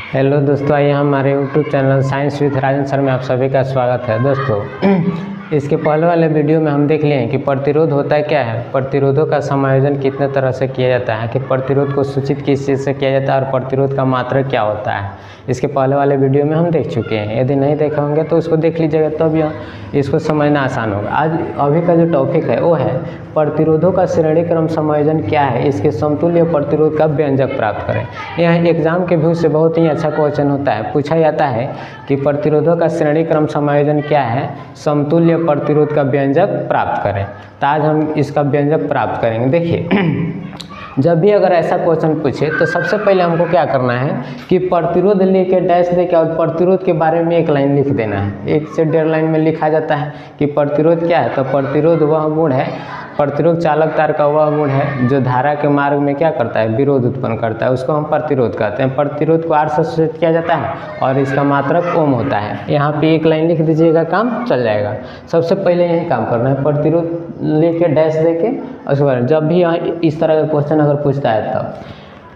Hello दोस्तों, आइए हमारे YouTube channel science with Rajan sir में आप सभी का स्वागत है। दोस्तों इसके पहले वाले वीडियो में हम देख लिए हैं कि प्रतिरोध होता है क्या है, प्रतिरोधों का समायोजन कितने तरह से किया जाता है, कि प्रतिरोध को सूचित किस चीज़ से किया जाता है और प्रतिरोध का मात्रक क्या होता है। इसके पहले वाले वीडियो में हम देख चुके हैं। यदि नहीं देखा होंगे तो उसको देख लीजिएगा, तब इसको समझना आसान होगा। आज अभी का जो टॉपिक है वो है प्रतिरोधों का श्रेणी क्रम समायोजन क्या है, इसके समतुल्य प्रतिरोध का व्यंजक प्राप्त करें। यह एग्जाम के व्यू से बहुत ही अच्छा क्वेश्चन होता है। पूछा जाता है कि प्रतिरोधों का श्रेणी क्रम समायोजन क्या है, समतुल्य प्रतिरोध का व्यंजक प्राप्त करें। तो आज हम इसका व्यंजक प्राप्त करेंगे। देखिए, जब भी अगर ऐसा क्वेश्चन पूछे तो सबसे पहले हमको क्या करना है कि प्रतिरोध लेके डैश देके और प्रतिरोध के बारे में एक लाइन लिख देना है। 1 से 1.5 लाइन में लिखा जाता है कि प्रतिरोध क्या है। तो प्रतिरोध वह गुण है, प्रतिरोध चालक तार का वह गुण है जो धारा के मार्ग में क्या करता है, विरोध उत्पन्न करता है, उसको हम प्रतिरोध कहते हैं। प्रतिरोध को R से सूचित किया जाता है और इसका मात्रक ओम होता है। यहाँ पे एक लाइन लिख दीजिएगा, काम चल जाएगा। सबसे पहले यही काम करना है, प्रतिरोध लेके डैश देके, उसके बाद जब भी यहाँ इस तरह का क्वेश्चन अगर पूछता है तब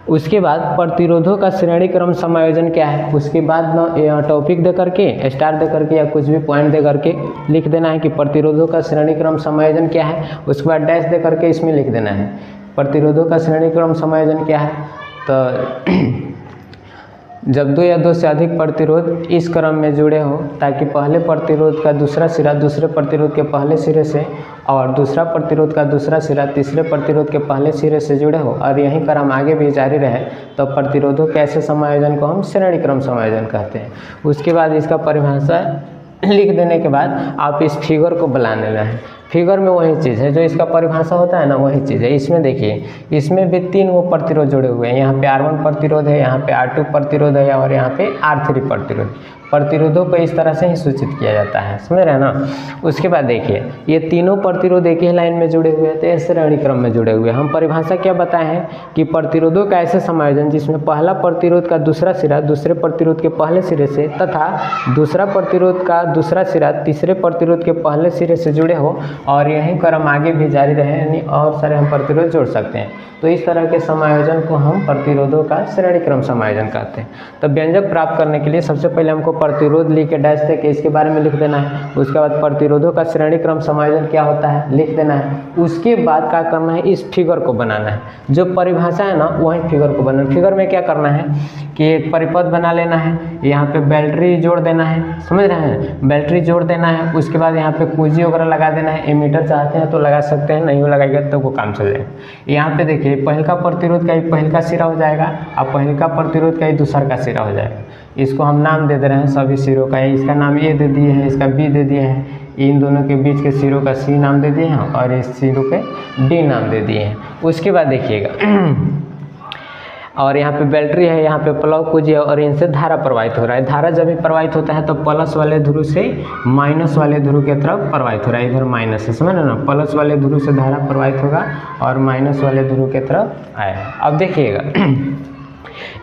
उसके बाद प्रतिरोधों का श्रेणी क्रम समायोजन क्या है, उसके बाद ना टॉपिक दे करके, स्टार दे करके या कुछ भी पॉइंट दे करके लिख देना है कि प्रतिरोधों का श्रेणी क्रम समायोजन क्या है। उसके बाद डैश दे करके इसमें लिख देना है प्रतिरोधों का श्रेणी क्रम समायोजन क्या है। तो जब 2 या 2 से अधिक प्रतिरोध इस क्रम में जुड़े हो ताकि पहले प्रतिरोध का दूसरा सिरा दूसरे प्रतिरोध के पहले सिरे से और दूसरा प्रतिरोध का दूसरा सिरा तीसरे प्रतिरोध के पहले सिरे से जुड़े हो और यही क्रम आगे भी जारी रहे, तो प्रतिरोधों के ऐसे समायोजन को हम श्रेणी क्रम समायोजन कहते हैं। उसके बाद इसका परिभाषा लिख देने के बाद आप इस फिगर को बना लेना है। फिगर में वही चीज़ है जो इसका परिभाषा होता है ना, वही चीज़ है। इसमें देखिए, इसमें भी 3 वो प्रतिरोध जुड़े हुए हैं। यहाँ पे R1 प्रतिरोध है, यहाँ पे R2 प्रतिरोध है और यहाँ पे R3 प्रतिरोध। प्रतिरोधों को इस तरह से ही सूचित किया जाता है, समझ रहे हैं ना। उसके बाद देखिए, ये तीनों प्रतिरोध एक ही लाइन में जुड़े हुए हैं, तो इस श्रेणी क्रम में जुड़े हुए हैं। हम परिभाषा क्या बताए हैं कि प्रतिरोधों का ऐसे समायोजन जिसमें पहला प्रतिरोध का दूसरा सिरा दूसरे प्रतिरोध के पहले सिरे से तथा दूसरा प्रतिरोध का दूसरा सिरा तीसरे प्रतिरोध के पहले सिरे से जुड़े हो और यही क्रम आगे भी जारी रहे, यानी और सारे हम प्रतिरोध जोड़ सकते हैं। तो इस तरह के समायोजन को हम प्रतिरोधों का श्रेणी क्रम समायोजन कहते हैं। तो व्यंजक प्राप्त करने के लिए सबसे पहले हमको प्रतिरोध लिख के डैश देके इसके बारे में लिख देना है। उसके बाद प्रतिरोधों का श्रेणी क्रम समायोजन क्या होता है लिख देना है। उसके बाद क्या करना है, इस फिगर को बनाना है। जो परिभाषा है ना वही फिगर को बनाना है। फिगर में क्या करना है कि एक परिपथ बना लेना है, यहाँ पे बैटरी जोड़ देना है, समझ रहे हैं, बैटरी जोड़ देना है। उसके बाद यहाँ पे कुंजी वगैरह लगा देना है। एमीटर चाहते हैं तो लगा सकते हैं, नहीं लगाएगा तो वो काम चल जाएगा। यहाँ पे देखिए, पहल का प्रतिरोध का ही पहल का सिरा हो जाएगा और पहल का प्रतिरोध का ही दूसरा का सिरा हो जाएगा। इसको हम नाम दे रहे हैं सभी सिरों का। इसका नाम A दे दिए हैं, इसका B दे दिए हैं, इन दोनों के बीच के सिरों का C नाम दे दिए हैं और इस सिरों के D नाम दे दिए हैं। उसके बाद देखिएगा और यहाँ पे बैटरी है, यहाँ पे प्लग कुंजी है और इनसे धारा प्रवाहित हो रहा है। धारा जब भी प्रवाहित होता है तो प्लस वाले ध्रुव से माइनस वाले ध्रुव की तरफ प्रवाहित हो रहा है। इधर माइनस है, समझ ना, प्लस वाले ध्रुव से धारा प्रवाहित होगा और माइनस वाले ध्रुव की तरफ आएगा। अब देखिएगा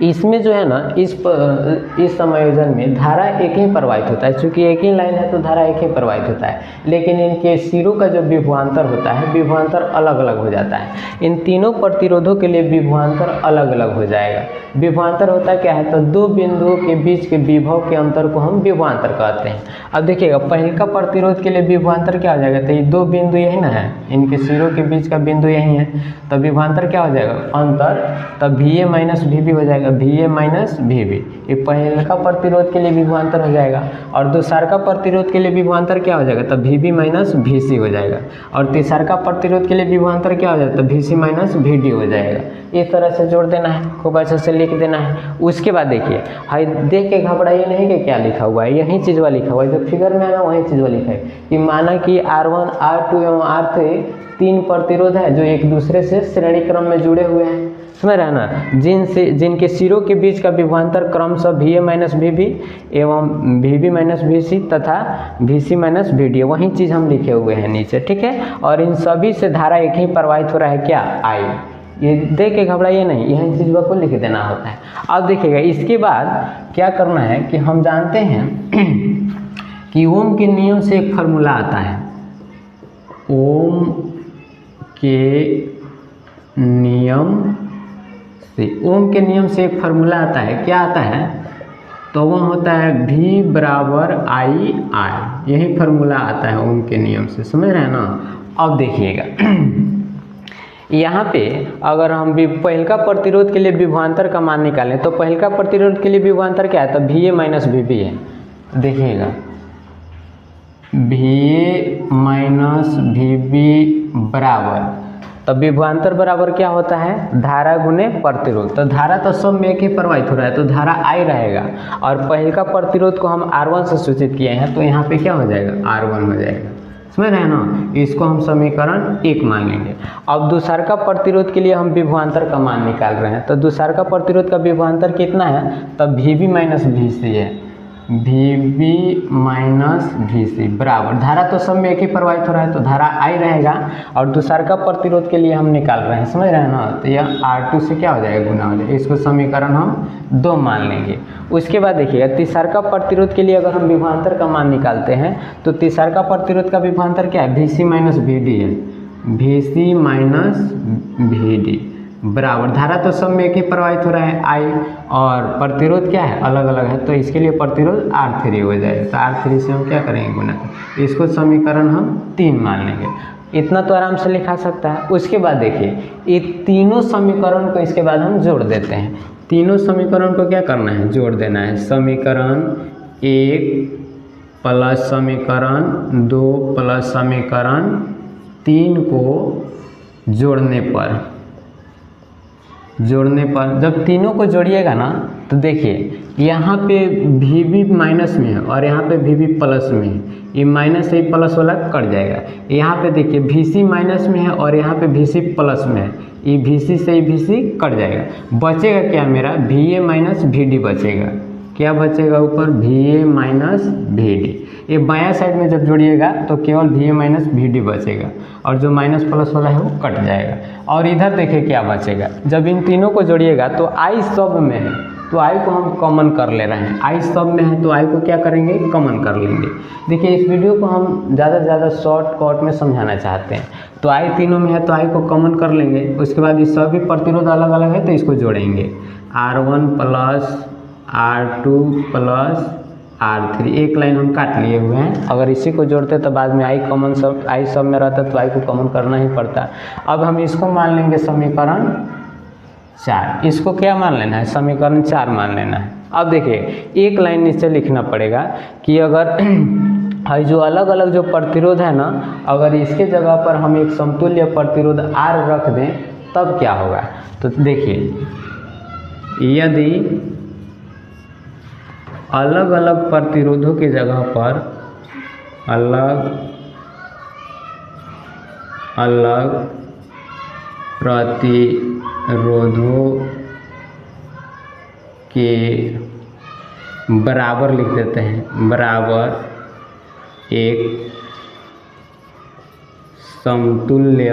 इसमें जो है ना, इस समायोजन में धारा एक ही प्रवाहित होता है। चूँकि एक ही लाइन है तो धारा एक ही प्रवाहित होता है, लेकिन इनके सिरों का जो विभवांतर होता है, विभवांतर अलग अलग हो जाता है। इन तीनों प्रतिरोधों के लिए विभवांतर अलग अलग हो जाएगा। विभवांतर होता क्या है, तो 2 बिंदुओं के बीच के विभव के अंतर को हम विभवांतर कहते हैं। अब देखिएगा, पहले का प्रतिरोध के लिए विभवांतर क्या हो जाएगा, तो ये 2 बिंदु यही ना है, इनके सिरों के बीच का बिंदु यही है, तो विभवांतर क्या हो जाएगा, अंतर, तब VA माइनस VB हो जाएगा, VA माइनस VB। ये पहले का प्रतिरोध के लिए विभवांतर हो जाएगा और दूसरा का प्रतिरोध के लिए विभवांतर क्या हो जाएगा, तब VB माइनस VC हो जाएगा और तीसरा का प्रतिरोध के लिए विभवांतर क्या हो जाएगा, तो VC माइनस VD हो जाएगा। इस तरह से जोड़ देना है, खूब अच्छे से लिख देना है। उसके बाद देखिए, हाई देख के घबराइए नहीं कि क्या लिखा हुआ है, यही चीज़ वाला लिखा हुआ है, जो फिगर में है ना वही चीज़ वाला लिखा है कि माना कि R1 R2 एवं R3 3 प्रतिरोध है जो एक दूसरे से श्रेणी क्रम में जुड़े हुए हैं, समझ रहे हैं ना, जिनके सिरों के बीच का विभवांतर क्रमशः VA माइनस VB एवं VB माइनस VC तथा VC माइनस VD, वही चीज़ हम लिखे हुए हैं नीचे, ठीक है। और इन सभी से धारा एक ही प्रवाहित हो रहा है, क्या, I। ये देख के घबराइए नहीं, यही चीज़ को लिख देना होता है। अब देखिएगा, इसके बाद क्या करना है कि हम जानते हैं कि ओम के नियम से एक फार्मूला आता है। ओम के नियम से, ओम के नियम से एक फार्मूला आता है, क्या आता है, तो वो होता है V बराबर आई आर, यही फार्मूला आता है ओम के नियम से, समझ रहे हैं ना। अब देखिएगा यहाँ पे अगर हम पहल का प्रतिरोध के लिए विभवांतर का मान निकालें तो पहल का प्रतिरोध के लिए विभवांतर क्या है, तो VA माइनस VB है। देखिएगा VA माइनस VB बराबर, तो विभवांतर बराबर क्या होता है, धारा गुने प्रतिरोध। तो धारा तो सब में एक ही प्रवाहित हो रहा है, तो धारा I रहेगा, और पहल का प्रतिरोध को हम R1 से सूचित किए हैं, तो यहाँ पे क्या हो जाएगा, R1 हो जाएगा, समझ रहे हैं ना। इसको हम समीकरण 1 मान लेंगे। अब दूसर का प्रतिरोध के लिए हम विभवांतर का मान निकाल रहे हैं, तो दूसर का प्रतिरोध का विभवांतर कितना है, तब VB माइनस VC है, VB माइनस VC बराबर, धारा तो सब में एक ही प्रवाहित हो रहा है, तो धारा I रहेगा, और दूसर का प्रतिरोध के लिए हम निकाल रहे हैं, समझ रहे हैं ना। तो यह R2 से क्या हो जाएगा, गुना हो जाएगा। इसको समीकरण हम 2 मान लेंगे। उसके बाद देखिएगा तीसर का प्रतिरोध के लिए अगर हम विभवांतर का मान निकालते हैं, तो तीसर का प्रतिरोध का विभवांतर क्या है, VC माइनस VD है, VC माइनस VD बराबर, धारा तो सब में एक ही प्रवाहित हो रहा है I, और प्रतिरोध क्या है, अलग अलग है, तो इसके लिए प्रतिरोध R3 हो जाएगा। तो R3 से हम क्या करेंगे, गुना, इसको समीकरण हम 3 मान लेंगे। इतना तो आराम से लिखा सकता है। उसके बाद देखिए ये तीनों समीकरण को इसके बाद हम जोड़ देते हैं। तीनों समीकरण को क्या करना है, जोड़ देना है। समीकरण 1 प्लस समीकरण 2 प्लस समीकरण 3 को जोड़ने पर जब तीनों को जोड़िएगा ना, तो देखिए यहाँ पे VB माइनस में है और यहाँ पे VB प्लस में है, ये माइनस से प्लस वाला कट जाएगा। यहाँ पे देखिए VC माइनस में है और यहाँ पे VC प्लस में है, ये VC से VC कट जाएगा। बचेगा क्या मेरा, VA माइनस VD बचेगा। क्या बचेगा ऊपर, VA माइनस VD। ये बायां साइड में जब जोड़िएगा तो केवल VA माइनस VD बचेगा, और जो माइनस प्लस वाला है वो कट जाएगा। और इधर देखिए क्या बचेगा, जब इन तीनों को जोड़िएगा तो I सब में है, तो I को हम कॉमन कर ले रहे हैं। I सब में है तो I को क्या करेंगे, कॉमन कर लेंगे। देखिए इस वीडियो को हम ज़्यादा से ज़्यादा शॉर्टकट में समझाना चाहते हैं, तो I तीनों में है तो I को कॉमन कर लेंगे। उसके बाद इस सभी प्रतिरोध अलग अलग है तो इसको जोड़ेंगे, R1 plus R2 plus R3, एक लाइन हम काट लिए हुए हैं। अगर इसी को जोड़ते तो बाद में I सब में रहता तो I को कॉमन करना ही पड़ता। अब हम इसको मान लेंगे समीकरण 4, इसको क्या मान लेना है, समीकरण 4 मान लेना है। अब देखिए एक लाइन नीचे लिखना पड़ेगा कि अगर जो अलग अलग जो प्रतिरोध है ना, अगर इसके जगह पर हम एक समतुल्य प्रतिरोध R रख दें तब क्या होगा। तो देखिए यदि अलग अलग प्रतिरोधों की जगह पर अलग अलग प्रतिरोधों के बराबर लिख देते हैं, बराबर एक समतुल्य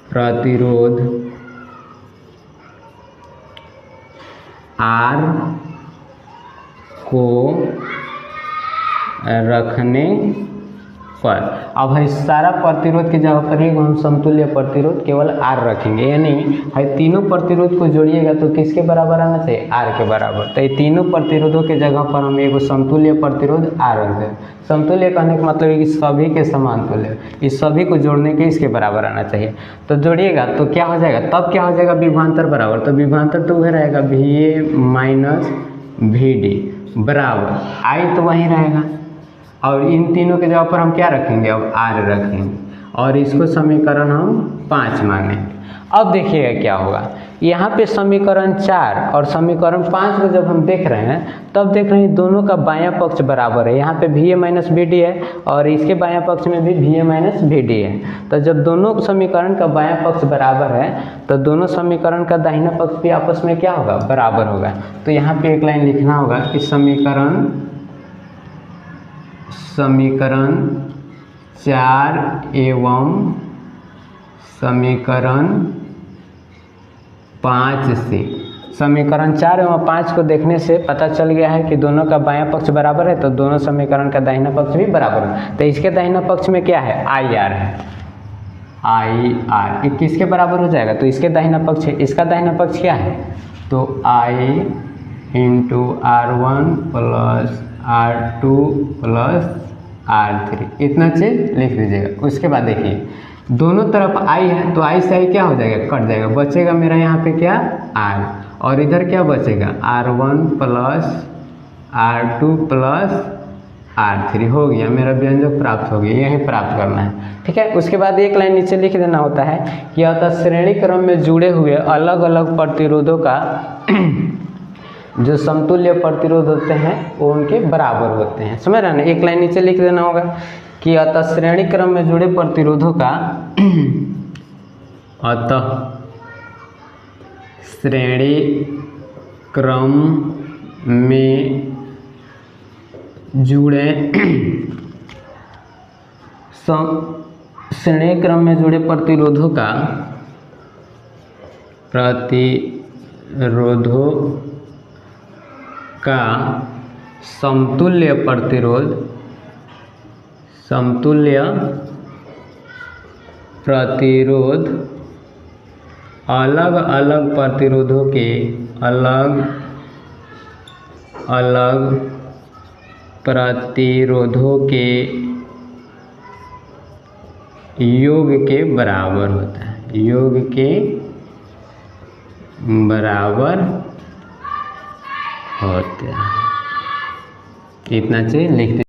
प्रतिरोध R को रखने पर, अब है सारा प्रतिरोध की जगह पर ही हम समतुल्य प्रतिरोध केवल R रखेंगे, यानी है तीनों प्रतिरोध को जोड़िएगा तो किसके बराबर आना चाहिए, R के बराबर। तो ये तीनों प्रतिरोधों के जगह पर हम एक समतुल्य प्रतिरोध R रख दें। समतुल्य कहने का मतलब है कि सभी के समान तुल्य, इस सभी को जोड़ने के इसके बराबर आना चाहिए। तो जोड़िएगा तो क्या हो जाएगा, तब क्या हो जाएगा, विभवांतर बराबर। तो विभवांतर तो वह रहेगा VA माइनस VD बराबर I तो वहीं रहेगा, और इन तीनों के जगह पर हम क्या रखेंगे, अब R रखेंगे, और इसको समीकरण हम 5 मानेंगे। अब देखिएगा क्या होगा, यहाँ पे समीकरण 4 और समीकरण 5 को जब हम देख रहे हैं तब देख रहे हैं दोनों का बायां पक्ष बराबर है। यहाँ पे VA माइनस VD है और इसके बायां पक्ष में भी VA माइनस VD है। तो जब दोनों समीकरण का बायां पक्ष बराबर है तो दोनों समीकरण का दाहिना पक्ष भी आपस में क्या होगा, बराबर होगा। तो यहाँ पे एक लाइन लिखना होगा कि समीकरण 4 एवं समीकरण 5 से, समीकरण 4 एवं 5 को देखने से पता चल गया है कि दोनों का बायां पक्ष बराबर है, तो दोनों समीकरण का दाहिना पक्ष भी बराबर है। तो इसके दाहिना पक्ष में क्या है, IR है, IR। ये किसके बराबर हो जाएगा, तो इसके दाहिना पक्ष है, इसका दाहिना पक्ष क्या है, तो into R1 plus R2 plus R3, इतना चीज़ लिख दीजिएगा। उसके बाद देखिए दोनों तरफ I है तो I से I क्या हो जाएगा, कट जाएगा, बचेगा मेरा यहाँ पे क्या R, और इधर क्या बचेगा R1 plus R2 plus R3, हो गया मेरा व्यंजक प्राप्त हो गया, यही प्राप्त करना है। ठीक है, उसके बाद एक लाइन नीचे लिख देना होता है कि अतः श्रेणी क्रम में जुड़े हुए अलग अलग प्रतिरोधों का जो समतुल्य प्रतिरोध होते हैं वो उनके बराबर होते हैं। समझ रहे हैं ना, एक लाइन नीचे लिख देना होगा कि अतः श्रेणी क्रम में जुड़े प्रतिरोधों का अतः श्रेणी क्रम में जुड़े श्रेणी क्रम में जुड़े प्रतिरोधों का समतुल्य प्रतिरोध अलग अलग प्रतिरोधों के अलग अलग प्रतिरोधों के योग के बराबर होता है, योग के बराबर होते हैं। इतना चीज लिख